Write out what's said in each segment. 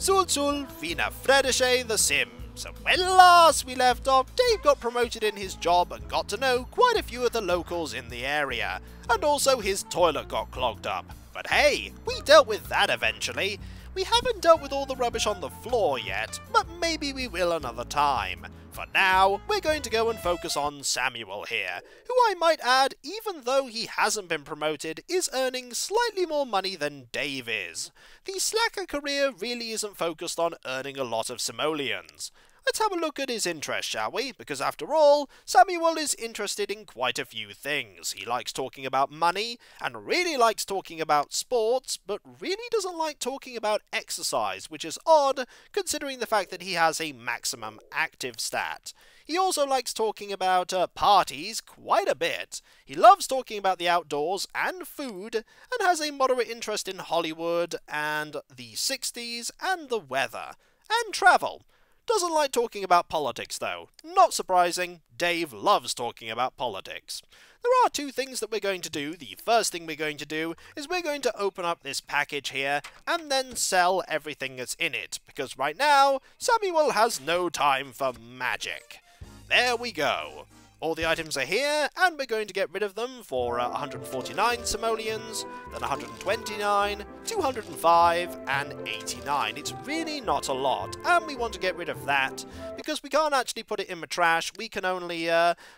Sul fina fredesce the Sims. When last we left off, Dave got promoted in his job and got to know quite a few of the locals in the area, and also his toilet got clogged up. But hey, we dealt with that eventually. We haven't dealt with all the rubbish on the floor yet, but maybe we will another time. For now, we're going to go and focus on Samuel here, who I might add, even though he hasn't been promoted, is earning slightly more money than Dave is. The slacker career really isn't focused on earning a lot of simoleons. Let's have a look at his interests, shall we? Because after all, Samuel is interested in quite a few things. He likes talking about money, and really likes talking about sports, but really doesn't like talking about exercise, which is odd, considering the fact that he has a maximum active stat. He also likes talking about parties quite a bit. He loves talking about the outdoors and food, and has a moderate interest in Hollywood, and the 60s, and the weather, and travel. Doesn't like talking about politics though. Not surprising, Dave loves talking about politics. There are two things that we're going to do. The first thing we're going to do is we're going to open up this package here and then sell everything that's in it, because right now, Samuel has no time for magic. There we go. All the items are here, and we're going to get rid of them for 149 simoleons, then 129, 205, and 89. It's really not a lot, and we want to get rid of that, because we can't actually put it in the trash, we can only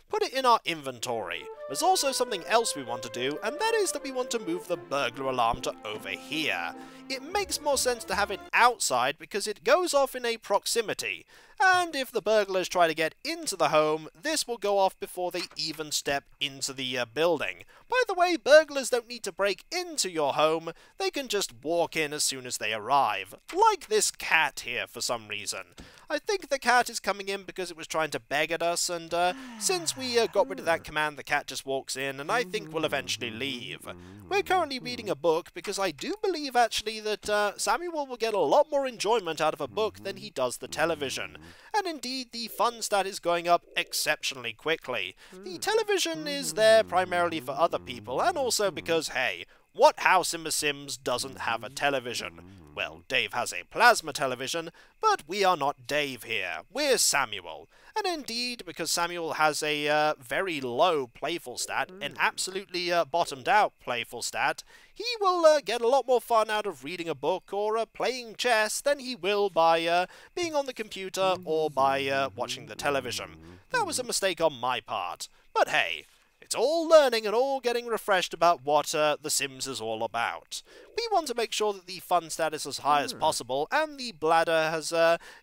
put it in our inventory. There's also something else we want to do, and that is that we want to move the burglar alarm to over here. It makes more sense to have it outside because it goes off in a proximity, and if the burglars try to get into the home, this will go off before they even step into the building. By the way, burglars don't need to break into your home, they can just walk in as soon as they arrive. Like this cat here for some reason. I think the cat is coming in because it was trying to beg at us, and since we got rid of that command, the cat just walks in, and I think we'll eventually leave. We're currently reading a book because I do believe actually that Samuel will get a lot more enjoyment out of a book than he does the television. And indeed, the fun stat is going up exceptionally quickly. The television is there primarily for other people, and also because, hey, what house in The Sims doesn't have a television? Well, Dave has a plasma television, but we are not Dave here. We're Samuel. And indeed, because Samuel has a very low playful stat, an absolutely bottomed out playful stat, he will get a lot more fun out of reading a book or playing chess than he will by being on the computer or by watching the television. That was a mistake on my part. But hey, it's all learning and all getting refreshed about what The Sims is all about. We want to make sure that the fun stat is as high as possible, and the bladder has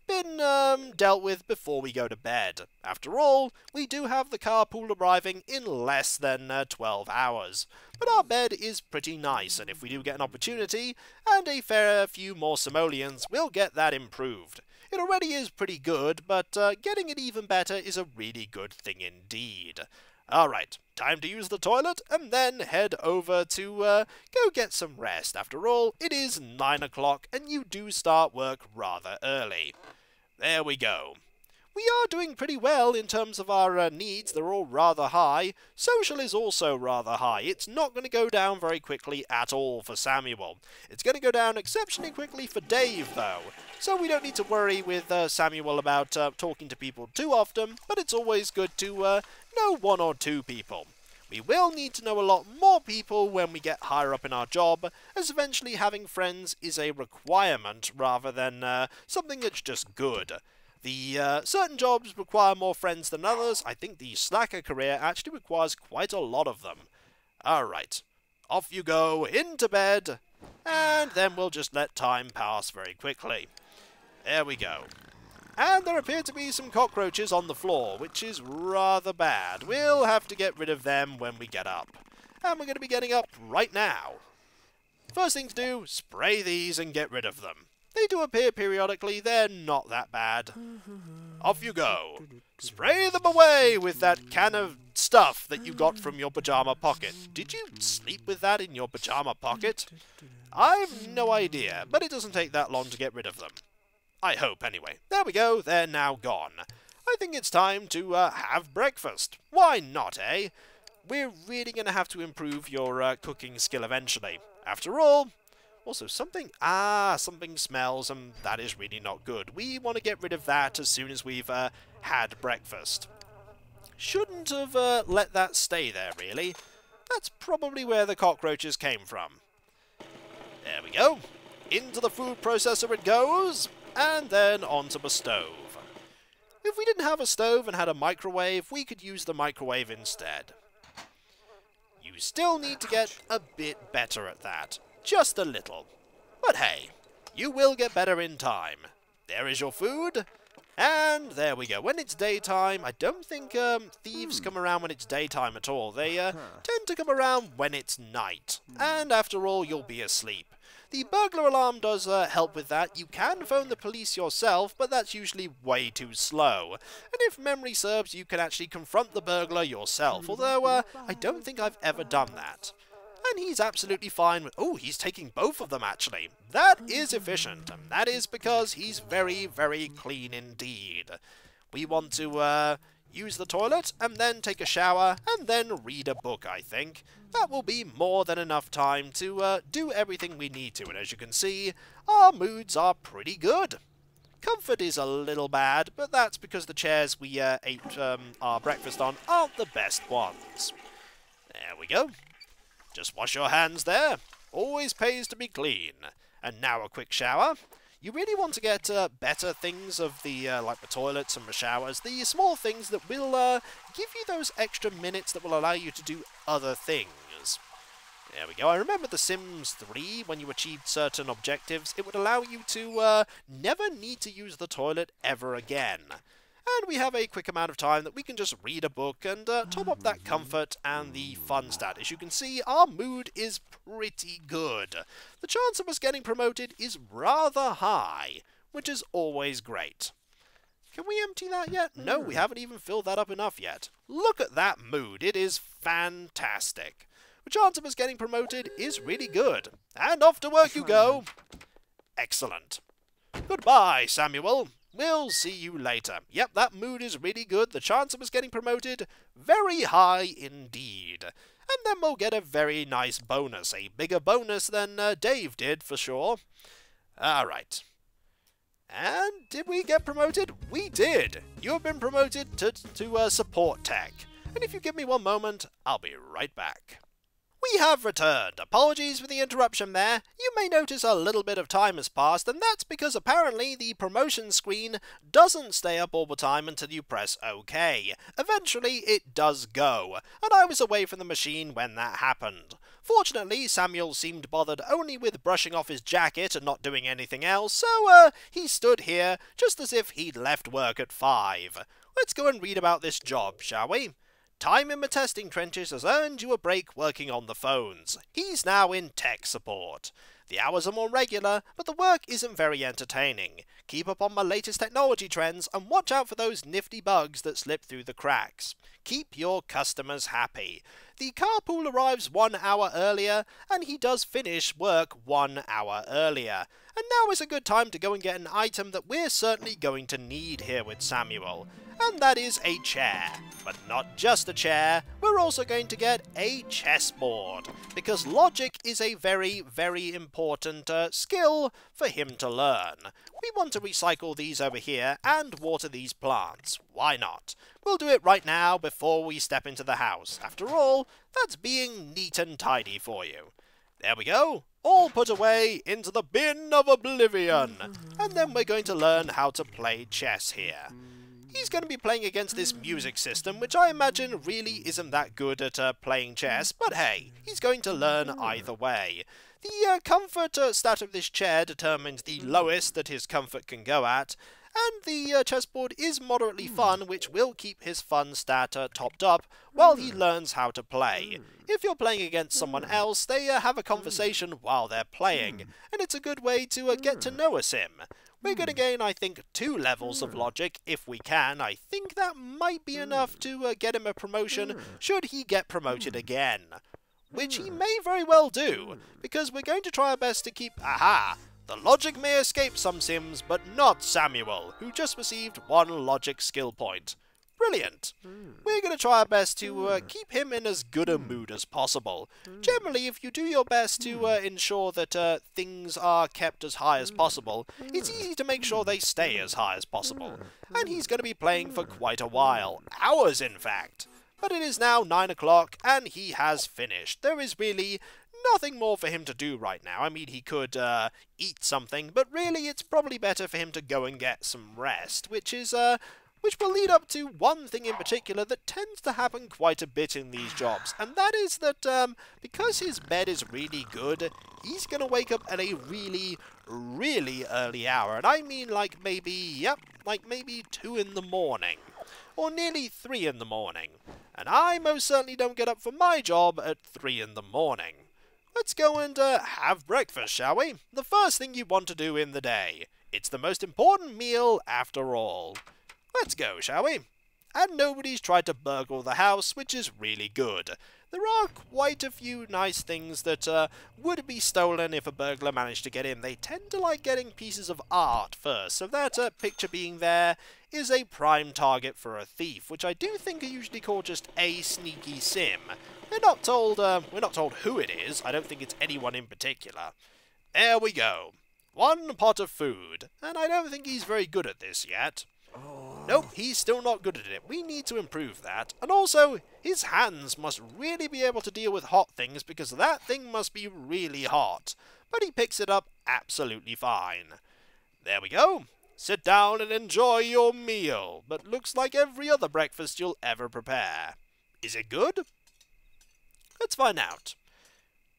been dealt with before we go to bed. After all, we do have the carpool arriving in less than 12 hours. But our bed is pretty nice, and if we do get an opportunity, and a fair few more simoleons, we'll get that improved. It already is pretty good, but getting it even better is a really good thing indeed. Alright, time to use the toilet, and then head over to go get some rest. After all, it is 9 o'clock, and you do start work rather early. There we go. We are doing pretty well in terms of our needs. They're all rather high. Social is also rather high. It's not going to go down very quickly at all for Samuel. It's going to go down exceptionally quickly for Dave, though. So we don't need to worry with Samuel about talking to people too often, but it's always good to know one or two people. We will need to know a lot more people when we get higher up in our job, as eventually having friends is a requirement rather than something that's just good. The certain jobs require more friends than others. I think the slacker career actually requires quite a lot of them. Alright, off you go, into bed, and then we'll just let time pass very quickly. There we go. And there appear to be some cockroaches on the floor, which is rather bad. We'll have to get rid of them when we get up. And we're going to be getting up right now. First thing to do, spray these and get rid of them. They do appear periodically, they're not that bad. Off you go. Spray them away with that can of stuff that you got from your pajama pocket. Did you sleep with that in your pajama pocket? I've no idea, but it doesn't take that long to get rid of them. I hope, anyway. There we go, they're now gone. I think it's time to have breakfast. Why not, eh? We're really going to have to improve your cooking skill eventually. After all, Also, something smells, and that is really not good. We want to get rid of that as soon as we've had breakfast. Shouldn't have let that stay there, really. That's probably where the cockroaches came from. There we go. Into the food processor it goes, and then onto the stove. If we didn't have a stove and had a microwave, we could use the microwave instead. You still need to get a bit better at that. Just a little. But hey, you will get better in time. There is your food. And there we go. When it's daytime, I don't think thieves come around when it's daytime at all. They tend to come around when it's night. And after all, you'll be asleep. The burglar alarm does help with that. You can phone the police yourself, but that's usually way too slow. And if memory serves, you can actually confront the burglar yourself, although I don't think I've ever done that. And he's absolutely fine with... Oh, he's taking both of them, actually. That is efficient, and that is because he's very, very clean indeed. We want to use the toilet, and then take a shower, and then read a book, I think. That will be more than enough time to do everything we need to, and as you can see, our moods are pretty good. Comfort is a little bad, but that's because the chairs we ate our breakfast on aren't the best ones. There we go. Just wash your hands there. Always pays to be clean. And now a quick shower. You really want to get better things of the, like the toilets and the showers. The small things that will give you those extra minutes that will allow you to do other things. There we go. I remember The Sims 3, when you achieved certain objectives, it would allow you to never need to use the toilet ever again. And we have a quick amount of time that we can just read a book and top up that comfort and the fun stat. As you can see, our mood is pretty good. The chance of us getting promoted is rather high, which is always great. Can we empty that yet? No, we haven't even filled that up enough yet. Look at that mood. It is fantastic. The chance of us getting promoted is really good. And off to work you go. Excellent. Goodbye, Samuel. We'll see you later. Yep, that mood is really good. The chance of us getting promoted, very high indeed. And then we'll get a very nice bonus. A bigger bonus than Dave did, for sure. Alright. And did we get promoted? We did! You have been promoted to support tech. And if you give me one moment, I'll be right back. We have returned. Apologies for the interruption there. You may notice a little bit of time has passed, and that's because apparently the promotion screen doesn't stay up all the time until you press OK. Eventually, it does go, and I was away from the machine when that happened. Fortunately, Samuel seemed bothered only with brushing off his jacket and not doing anything else, so he stood here just as if he'd left work at 5. Let's go and read about this job, shall we? Time in the testing trenches has earned you a break working on the phones. He's now in tech support. The hours are more regular, but the work isn't very entertaining. Keep up on the latest technology trends and watch out for those nifty bugs that slip through the cracks. Keep your customers happy. The carpool arrives 1 hour earlier, and he does finish work 1 hour earlier. And now is a good time to go and get an item that we're certainly going to need here with Samuel. And that is a chair. But not just a chair, we're also going to get a chessboard, because logic is a very, very important skill for him to learn. We want to recycle these over here and water these plants. Why not? We'll do it right now before we step into the house. After all, that's being neat and tidy for you. There we go. All put away into the bin of oblivion. And then we're going to learn how to play chess here. He's going to be playing against this music system, which I imagine really isn't that good at playing chess, but hey, he's going to learn either way. The comfort stat of this chair determines the lowest that his comfort can go at, and the chessboard is moderately fun, which will keep his fun stat topped up while he learns how to play. If you're playing against someone else, they have a conversation while they're playing, and it's a good way to get to know a sim. We're going to gain, I think, 2 levels of logic if we can. I think that might be enough to get him a promotion should he get promoted again. Which he may very well do, because we're going to try our best to keep... Aha! The logic may escape some sims, but not Samuel, who just received 1 logic skill point. Brilliant. We're going to try our best to keep him in as good a mood as possible. Generally, if you do your best to ensure that things are kept as high as possible, it's easy to make sure they stay as high as possible. And he's going to be playing for quite a while. Hours, in fact. But it is now 9 o'clock, and he has finished. There is really nothing more for him to do right now. I mean, he could eat something, but really it's probably better for him to go and get some rest, which will lead up to one thing in particular that tends to happen quite a bit in these jobs, and that is that because his bed is really good, he's going to wake up at a really, really early hour, and I mean like maybe 2 in the morning, or nearly 3 in the morning, and I most certainly don't get up for my job at 3 in the morning. Let's go and have breakfast, shall we? The first thing you want to do in the day. It's the most important meal after all. Let's go, shall we? And nobody's tried to burgle the house, which is really good. There are quite a few nice things that would be stolen if a burglar managed to get in. They tend to like getting pieces of art first, so that picture being there is a prime target for a thief, which I do think are usually called just a sneaky sim. We're not told who it is. I don't think it's anyone in particular. There we go. 1 pot of food, and I don't think he's very good at this yet. Nope, he's still not good at it. We need to improve that. And also, his hands must really be able to deal with hot things, because that thing must be really hot. But he picks it up absolutely fine. There we go. Sit down and enjoy your meal. But looks like every other breakfast you'll ever prepare. Is it good? Let's find out.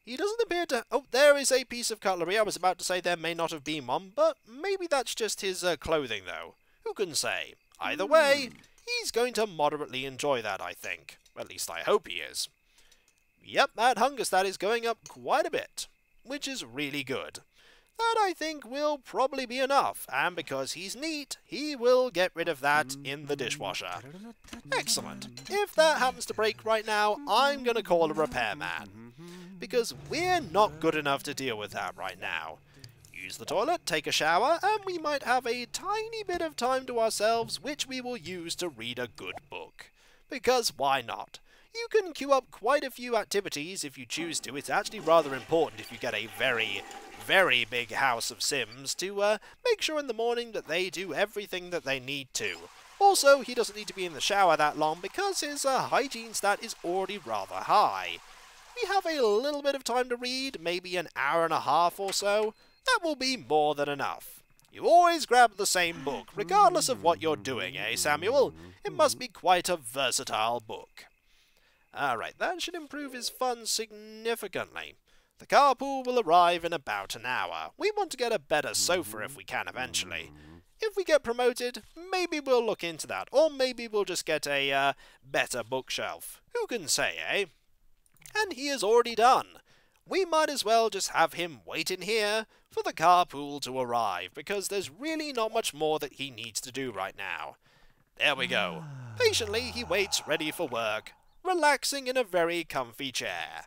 He doesn't appear to... Oh, there is a piece of cutlery. I was about to say there may not have been one, but maybe that's just his clothing, though. Who can say? Either way, he's going to moderately enjoy that, I think. At least I hope he is. Yep, that hunger stat is going up quite a bit, which is really good. That, I think, will probably be enough, and because he's neat, he will get rid of that in the dishwasher. Excellent. If that happens to break right now, I'm going to call a repairman, because we're not good enough to deal with that right now. Use the toilet, take a shower, and we might have a tiny bit of time to ourselves, which we will use to read a good book. Because why not? You can queue up quite a few activities if you choose to. It's actually rather important if you get a very, very big house of Sims to make sure in the morning that they do everything that they need to. Also, he doesn't need to be in the shower that long because his hygiene stat is already rather high. We have a little bit of time to read, maybe an hour and a half or so. That will be more than enough. You always grab the same book, regardless of what you're doing, eh, Samuel? It must be quite a versatile book. Alright, that should improve his fun significantly. The carpool will arrive in about an hour. We want to get a better sofa if we can eventually. If we get promoted, maybe we'll look into that, or maybe we'll just get a better bookshelf. Who can say, eh? And he is already done. We might as well just have him wait in here for the carpool to arrive, because there's really not much more that he needs to do right now. There we go. Patiently he waits ready for work, relaxing in a very comfy chair.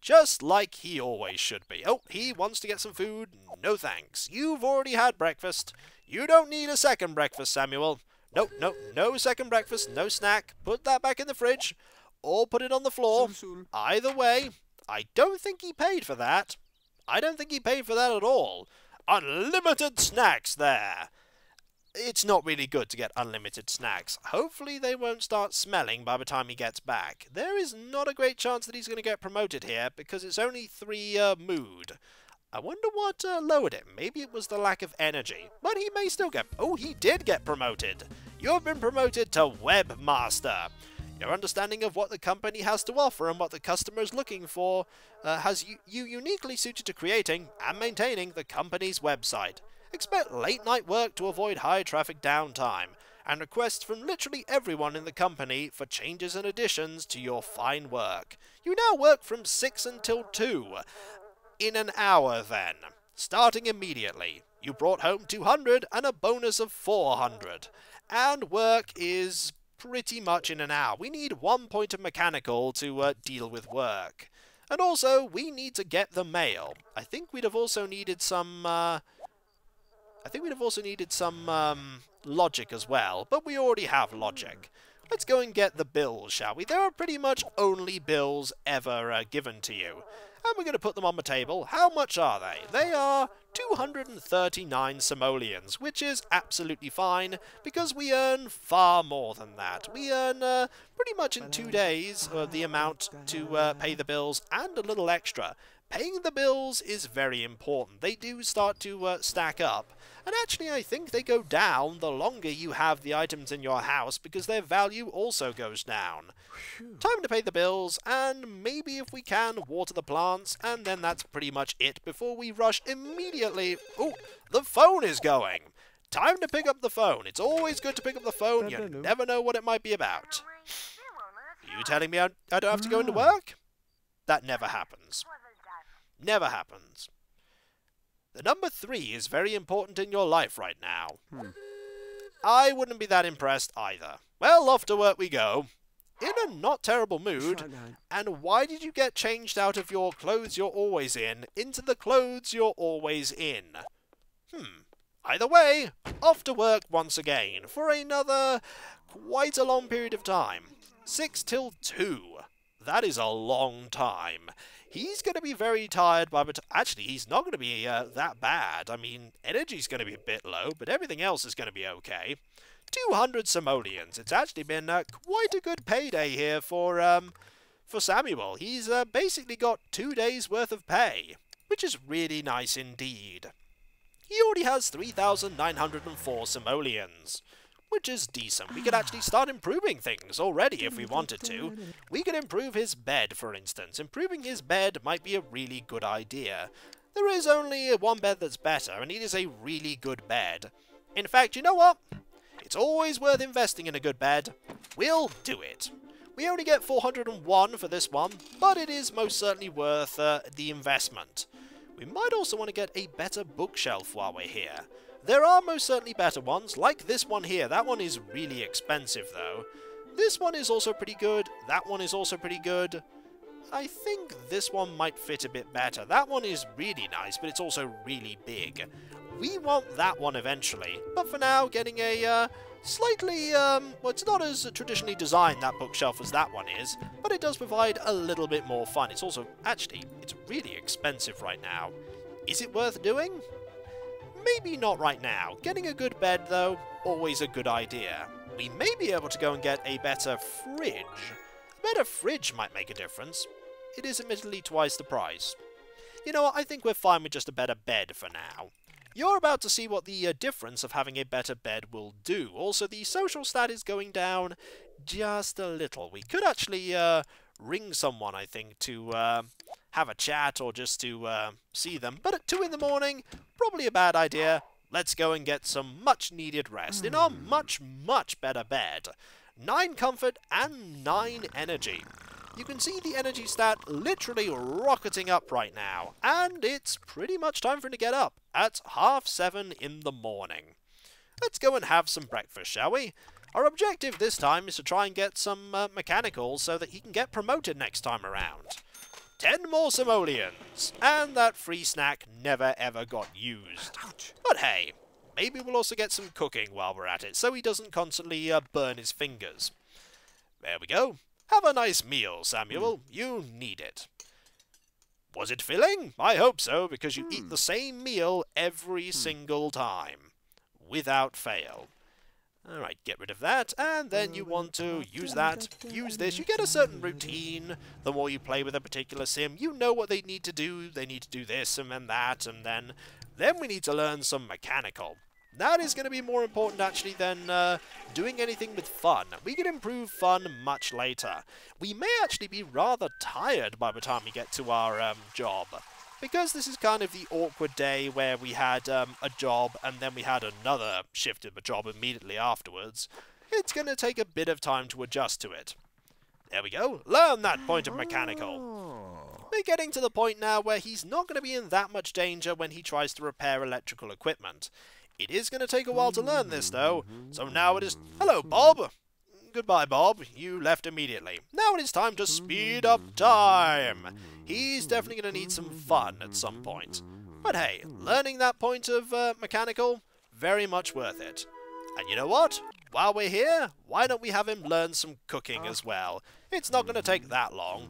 Just like he always should be. Oh, he wants to get some food? No thanks. You've already had breakfast. You don't need a second breakfast, Samuel. Nope, no second breakfast, no snack. Put that back in the fridge, or put it on the floor. Either way, I don't think he paid for that. I don't think he paid for that at all. Unlimited snacks there. It's not really good to get unlimited snacks. Hopefully they won't start smelling by the time he gets back. There is not a great chance that he's going to get promoted here, because it's only 3 mood. I wonder what lowered him. Maybe it was the lack of energy. But he may still get... Oh, he did get promoted. You've been promoted to Webmaster. Your understanding of what the company has to offer and what the customer is looking for has you uniquely suited to creating and maintaining the company's website. Expect late-night work to avoid high-traffic downtime, and requests from literally everyone in the company for changes and additions to your fine work. You now work from 6 until 2. In an hour, then. Starting immediately. You brought home 200 and a bonus of 400. And work is pretty much in an hour. We need 1 point of mechanical to deal with work. And also, we need to get the mail. I think we'd have also needed some logic as well, but we already have logic. Let's go and get the bills, shall we? There are pretty much only bills ever given to you. And we're going to put them on the table. How much are they? They are 239 simoleons, which is absolutely fine, because we earn far more than that. We earn pretty much in 2 days the amount to pay the bills, and a little extra. Paying the bills is very important. They do start to stack up. And actually, I think they go down the longer you have the items in your house, because their value also goes down. Time to pay the bills, and maybe if we can, water the plants, and then that's pretty much it before we rush immediately. Oh, the phone is going. Time to pick up the phone. It's always good to pick up the phone. You never know what it might be about. Are you telling me I don't have to go into work? That never happens. Never happens. The number 3 is very important in your life right now. I wouldn't be that impressed either. Well, off to work we go. In a not terrible mood. And why did you get changed out of your clothes you're always in into the clothes you're always in? Either way, off to work once again for another quite a long period of time. 6 till 2. That is a long time. He's going to be very tired by the time... Actually, he's not going to be that bad. I mean, energy's going to be a bit low, but everything else is going to be okay. 200 simoleons. It's actually been quite a good payday here for Samuel. He's basically got 2 days' worth of pay, which is really nice indeed. He already has 3,904 simoleons, which is decent. We could actually start improving things already if we wanted to. We could improve his bed, for instance. Improving his bed might be a really good idea. There is only one bed that's better, and it is a really good bed. In fact, you know what? It's always worth investing in a good bed. We'll do it. We only get 401 for this one, but it is most certainly worth the investment. We might also want to get a better bookshelf while we're here. There are most certainly better ones, like this one here. That one is really expensive, though. This one is also pretty good. That one is also pretty good. I think this one might fit a bit better. That one is really nice, but it's also really big. We want that one eventually, but for now, getting a slightly, well, it's not as traditionally designed, that bookshelf, as that one is, but it does provide a little bit more fun. It's also, actually, it's really expensive right now. Is it worth doing? Maybe not right now. Getting a good bed, though, always a good idea. We may be able to go and get a better fridge. A better fridge might make a difference. It is admittedly twice the price. You know what, I think we're fine with just a better bed for now. You're about to see what the difference of having a better bed will do. Also, the social stat is going down just a little. We could actually ring someone, I think, to have a chat or just to see them. But at 2 in the morning, probably a bad idea. Let's go and get some much-needed rest in our much, much better bed. 9 comfort and 9 energy. You can see the energy stat literally rocketing up right now, and it's pretty much time for him to get up at 7:30 in the morning. Let's go and have some breakfast, shall we? Our objective this time is to try and get some mechanicals so that he can get promoted next time around. 10 more simoleons, and that free snack never ever got used. But hey, maybe we'll also get some cooking while we're at it, so he doesn't constantly burn his fingers. There we go. Have a nice meal, Samuel. You need it. Was it filling? I hope so, because you eat the same meal every single time, without fail. Alright, get rid of that, and then you want to use that, use this. You get a certain routine the more you play with a particular sim. You know what they need to do. They need to do this and then that, and then we need to learn some mechanical. That is going to be more important, actually, than doing anything with fun. We can improve fun much later. We may actually be rather tired by the time we get to our job. Because this is kind of the awkward day where we had a job and then we had another shift in the job immediately afterwards, it's going to take a bit of time to adjust to it. There we go. Learn that point of mechanical. We're getting to the point now where he's not going to be in that much danger when he tries to repair electrical equipment. It is going to take a while to learn this, though, so now it is... Hello, Bob! Goodbye, Bob. You left immediately. Now it is time to speed up time. He's definitely going to need some fun at some point. But hey, learning that point of mechanical, very much worth it. And you know what? While we're here, why don't we have him learn some cooking as well? It's not going to take that long.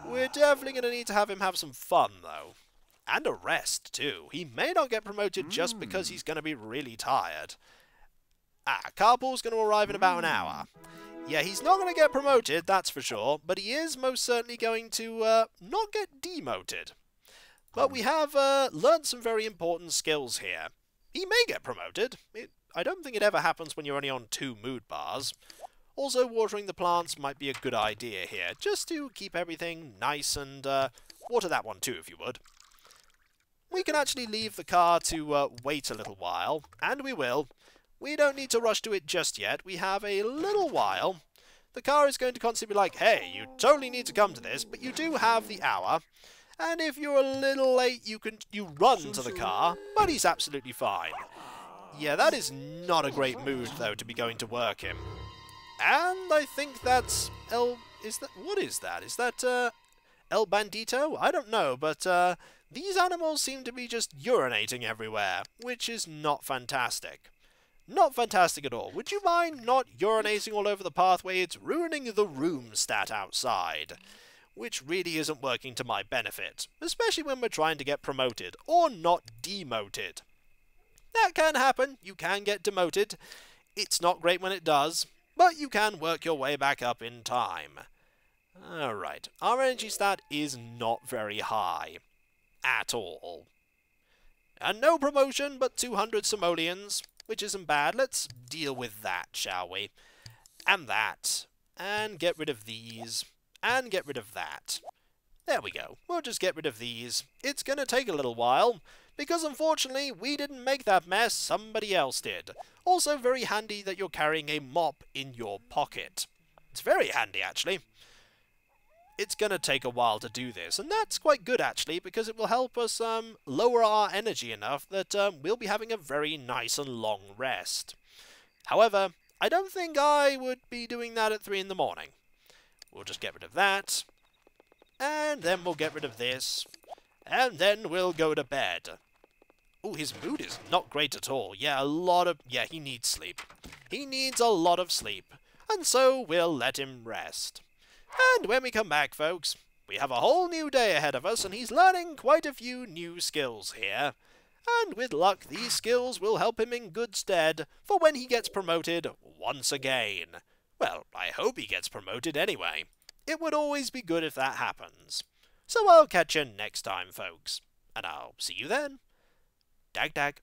We're definitely going to need to have him have some fun, though. And a rest, too. He may not get promoted just because he's going to be really tired. Carpool's going to arrive in about an hour. Yeah, he's not going to get promoted, that's for sure, but he is most certainly going to not get demoted. But we have learned some very important skills here. He may get promoted. I don't think it ever happens when you're only on 2 mood bars. Also, watering the plants might be a good idea here, just to keep everything nice and water that one too, if you would. We can actually leave the car to wait a little while, and we will. We don't need to rush to it just yet. We have a little while. The car is going to constantly be like, hey, you totally need to come to this, but you do have the hour. And if you're a little late, you run to the car, but he's absolutely fine. Yeah, that is not a great mood, though, to be going to work in. And I think that's what is that? Is that El Bandito? I don't know, but these animals seem to be just urinating everywhere, which is not fantastic. Not fantastic at all. Would you mind not urinating all over the pathway? It's ruining the room stat outside, which really isn't working to my benefit, especially when we're trying to get promoted, or not demoted. That can happen. You can get demoted. It's not great when it does, but you can work your way back up in time. Alright, our energy stat is not very high. At all. And no promotion, but 200 simoleons, which isn't bad. Let's deal with that, shall we? And that. And get rid of these. And get rid of that. There we go. We'll just get rid of these. It's going to take a little while, because unfortunately we didn't make that mess, somebody else did. Also very handy that you're carrying a mop in your pocket. It's very handy, actually. It's going to take a while to do this, and that's quite good, actually, because it will help us lower our energy enough that we'll be having a very nice and long rest. However, I don't think I would be doing that at 3 in the morning. We'll just get rid of that, and then we'll get rid of this, and then we'll go to bed. Ooh, his mood is not great at all. Yeah, he needs sleep. He needs a lot of sleep, and so we'll let him rest. And when we come back, folks, we have a whole new day ahead of us, and he's learning quite a few new skills here. And with luck, these skills will help him in good stead for when he gets promoted once again. Well, I hope he gets promoted anyway. It would always be good if that happens. So I'll catch you next time, folks. And I'll see you then. Dag dag.